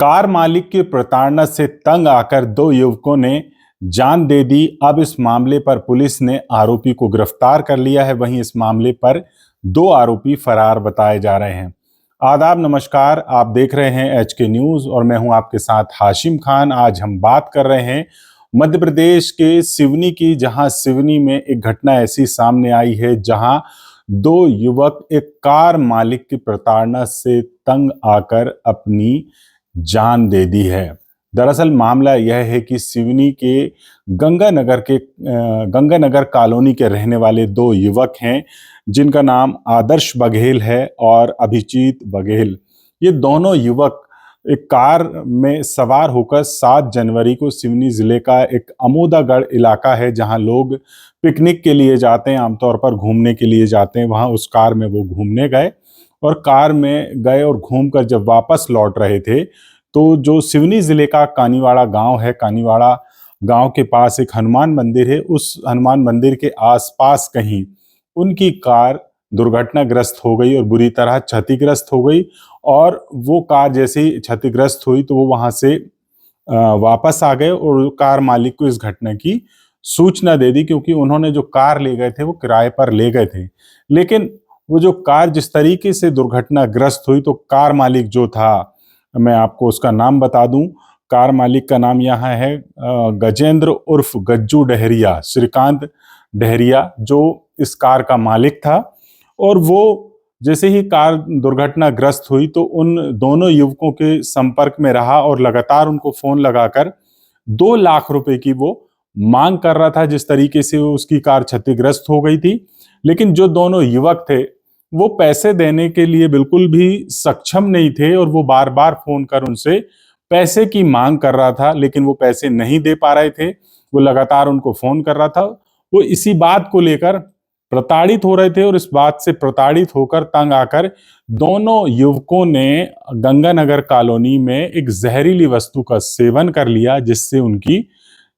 Car मालिक की प्रताड़ना से तंग आकर दो युवकों ने जान दे दी। अब इस मामले पर पुलिस ने आरोपी को गिरफ्तार कर लिया है। वहीं इस मामले पर दो आरोपी फरार बताए जा रहे हैं। आदाब, नमस्कार। आप देख रहे हैं एचके न्यूज और मैं हूं आपके साथ हाशिम खान। आज हम बात कर रहे हैं मध्य प्रदेश के सिवनी की, जहां सिवनी में एक घटना ऐसी सामने आई है जहां दो युवक एक कार मालिक की प्रताड़ना से तंग आकर अपनी जान दे दी है। दरअसल मामला यह है कि सिवनी के गंगानगर कॉलोनी के रहने वाले दो युवक हैं, जिनका नाम आदर्श बघेल है और अभिजीत बघेल। ये दोनों युवक एक कार में सवार होकर 7 जनवरी को सिवनी जिले का एक अमोदागढ़ इलाका है, जहां लोग पिकनिक के लिए जाते हैं, आमतौर पर घूमने के लिए जाते हैं, वहां उस कार में वो घूमने गए और कार में गए और घूमकर जब वापस लौट रहे थे तो जो सिवनी जिले का कानीवाड़ा गांव है, कानीवाड़ा गांव के पास एक हनुमान मंदिर है, उस हनुमान मंदिर के आसपास कहीं उनकी कार दुर्घटनाग्रस्त हो गई और बुरी तरह क्षतिग्रस्त हो गई। और वो कार जैसे ही क्षतिग्रस्त हुई तो वो वहां से वापस आ गए और कार मालिक को इस घटना की सूचना दे दी, क्योंकि उन्होंने जो कार ले गए थे वो किराए पर ले गए थे। लेकिन वो जो कार जिस तरीके से दुर्घटनाग्रस्त हुई, तो कार मालिक जो था, मैं आपको उसका नाम बता दूं, कार मालिक का नाम यहाँ है गजेंद्र उर्फ गज्जू डहरिया, श्रीकांत डहरिया, जो इस कार का मालिक था। और वो जैसे ही कार दुर्घटनाग्रस्त हुई तो उन दोनों युवकों के संपर्क में रहा और लगातार उनको फोन लगाकर 2 लाख रुपए की वो मांग कर रहा था, जिस तरीके से उसकी कार क्षतिग्रस्त हो गई थी। लेकिन जो दोनों युवक थे वो पैसे देने के लिए बिल्कुल भी सक्षम नहीं थे और वो बार बार फोन कर उनसे पैसे की मांग कर रहा था, लेकिन वो पैसे नहीं दे पा रहे थे। वो लगातार उनको फोन कर रहा था। वो इसी बात को लेकर प्रताड़ित हो रहे थे और इस बात से प्रताड़ित होकर तंग आकर दोनों युवकों ने गंगानगर कॉलोनी में एक जहरीली वस्तु का सेवन कर लिया, जिससे उनकी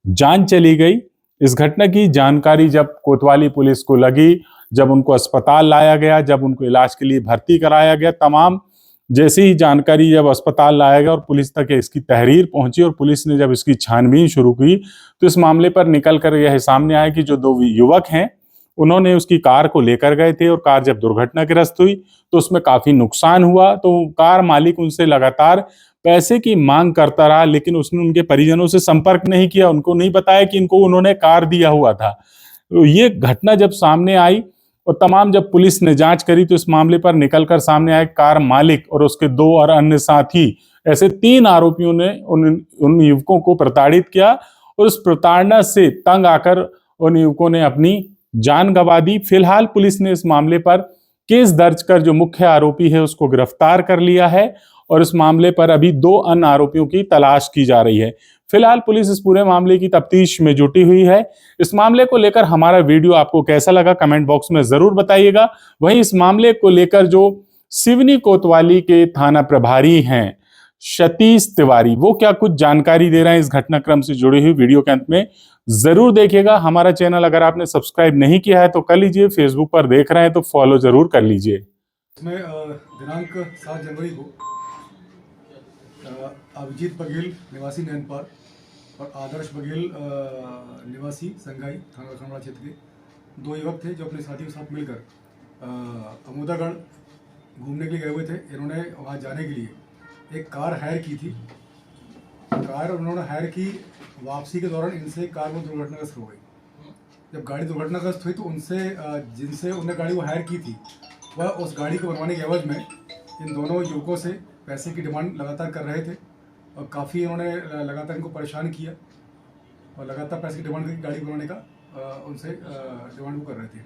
जान चली गई। इस घटना की जानकारी जब कोतवाली पुलिस को लगी, जब उनको अस्पताल लाया गया, जब उनको इलाज के लिए भर्ती कराया गया, तमाम जैसी ही जानकारी जब अस्पताल लाया गया और पुलिस तक इसकी तहरीर पहुंची और पुलिस ने जब इसकी छानबीन शुरू की, तो इस मामले पर निकल कर यह सामने आया कि जो दो युवक हैं उन्होंने उसकी कार को लेकर गए थे और कार जब दुर्घटनाग्रस्त हुई तो उसमें काफी नुकसान हुआ। तो कार मालिक उनसे लगातार पैसे की मांग करता रहा, लेकिन उसने उनके परिजनों से संपर्क नहीं किया, उनको नहीं बताया कि इनको उन्होंने कार दिया हुआ था। तो ये घटना जब सामने आई और तमाम जब पुलिस ने जांच करी तो इस मामले पर निकलकर सामने आए कार मालिक और उसके 2 और अन्य साथी, ऐसे 3 आरोपियों ने उन युवकों को प्रताड़ित किया और उस प्रताड़ना से तंग आकर उन युवकों ने अपनी जान गंवा दी। फिलहाल पुलिस ने इस मामले पर केस दर्ज कर जो मुख्य आरोपी है उसको गिरफ्तार कर लिया है और इस मामले पर अभी 2 अन्य आरोपियों की तलाश की जा रही है। फिलहाल पुलिस इस पूरे मामले की तफ्तीश में जुटी हुई है। इस मामले को लेकर हमारा वीडियो आपको कैसा लगा कमेंट बॉक्स में जरूर बताइएगा। वहीं इस मामले को लेकर जो सिवनी कोतवाली के थाना प्रभारी हैं सतीश तिवारी, वो क्या कुछ जानकारी दे रहे हैं इस घटनाक्रम से जुड़ी हुई, वीडियो के अंत में जरूर देखिएगा। हमारा चैनल अगर आपने सब्सक्राइब नहीं किया है तो कर लीजिए, फेसबुक पर देख रहे हैं तो फॉलो जरूर कर लीजिए। इसमें दिनांक 7 जनवरी को अभिजीत बघेल निवासी नैनपार और आदर्श बघेल निवासी संगाई थाना खंडवा क्षेत्र के 2 युवक थे, जो अपने साथियों के साथ मिलकर अमोदागढ़ घूमने के लिए गए हुए थे। इन्होंने वहाँ जाने के लिए एक कार हायर की थी। कार उन्होंने हायर की, वापसी के दौरान इनसे कार वो दुर्घटनाग्रस्त हो गई। जब गाड़ी दुर्घटनाग्रस्त हुई तो उनसे जिनसे उन्होंने गाड़ी वो हायर की थी, वह उस गाड़ी को बनवाने के एवज में इन दोनों युवकों से पैसे की डिमांड लगातार कर रहे थे और काफ़ी इन्होंने लगातार इनको परेशान किया और लगातार पैसे की डिमांड करके गाड़ी बनवाने का उनसे डिमांड वो कर रहे थे।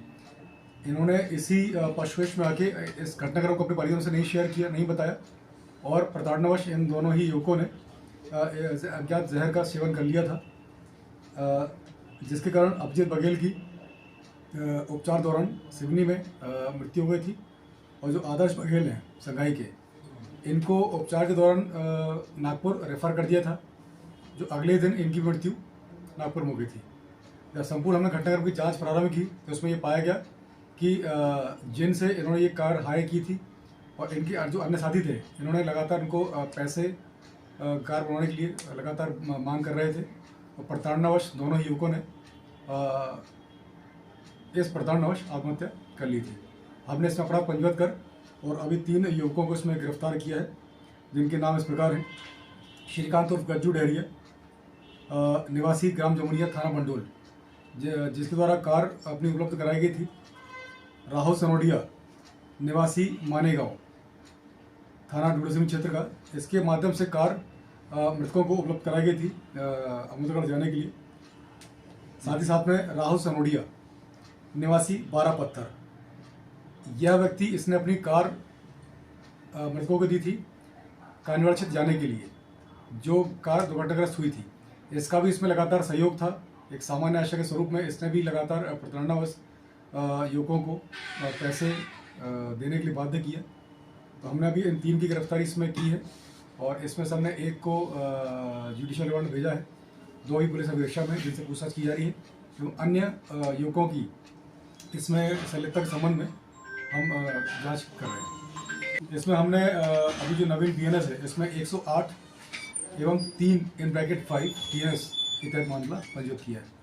इन्होंने इसी पशवेश में आके इस घटनाक्रम को अपने परिजनों से नहीं शेयर किया, नहीं बताया और प्रताड़नावश इन दोनों ही युवकों ने अज्ञात जहर का सेवन कर लिया था, जिसके कारण अभिजीत बघेल की उपचार दौरान सिवनी में मृत्यु हो गई थी। और जो आदर्श बघेल हैं संगाई के, इनको उपचार के दौरान नागपुर रेफर कर दिया था, जो अगले दिन इनकी मृत्यु नागपुर में हो गई थी। जब संपूर्ण हमने घटनाक्रम की जांच प्रारंभ की तो उसमें ये पाया गया कि जिनसे इन्होंने ये कार हायर की थी और इनके जो अन्य साथी थे, इन्होंने लगातार इनको पैसे कार बनवाने के लिए लगातार मांग कर रहे थे और प्रताड़नावश दोनों ही युवकों ने इस प्रताड़नावश आत्महत्या कर ली थी। हमने इसमें अपराध पंजीबद्ध कर और अभी 3 युवकों को इसमें गिरफ्तार किया है, जिनके नाम इस प्रकार हैं। श्रीकांत उर्फ गज्जू डहरिया, निवासी ग्राम जमुनिया, थाना मंडोल, जिसके द्वारा कार अपनी उपलब्ध कराई गई थी। राहुल सनोडिया, निवासी मानेगांव, थाना डूडसिंह क्षेत्र का। इसके माध्यम से कार मृतकों को उपलब्ध कराई गई थी अमोदगढ़ जाने के लिए। साथ ही साथ में राहुल सनोडिया, निवासी 12 पत्थर, यह व्यक्ति इसने अपनी कार मृतकों को दी थी कांजवाड़ क्षेत्र जाने के लिए, जो कार दुर्घटनाग्रस्त हुई थी। इसका भी इसमें लगातार सहयोग था। एक सामान्य आशा के स्वरूप में इसने भी लगातार प्रताड़नावश युवकों को पैसे देने के लिए बाध्य किया। तो हमने अभी इन 3 की गिरफ्तारी इसमें की है और इसमें से हमने 1 को जुडिशियल रिमांड भेजा है, 2 ही पुलिस अभिरक्षा में, जिनसे पूछताछ की जा रही है। तो अन्य युवकों की इसमें संलिप्तता के संबंध में हम जांच कर रहे हैं। इसमें हमने अभी जो नवीन BNS है, इसमें 108 एवं 3 (5) TNS के तहत मामला पंजीबद्ध किया है।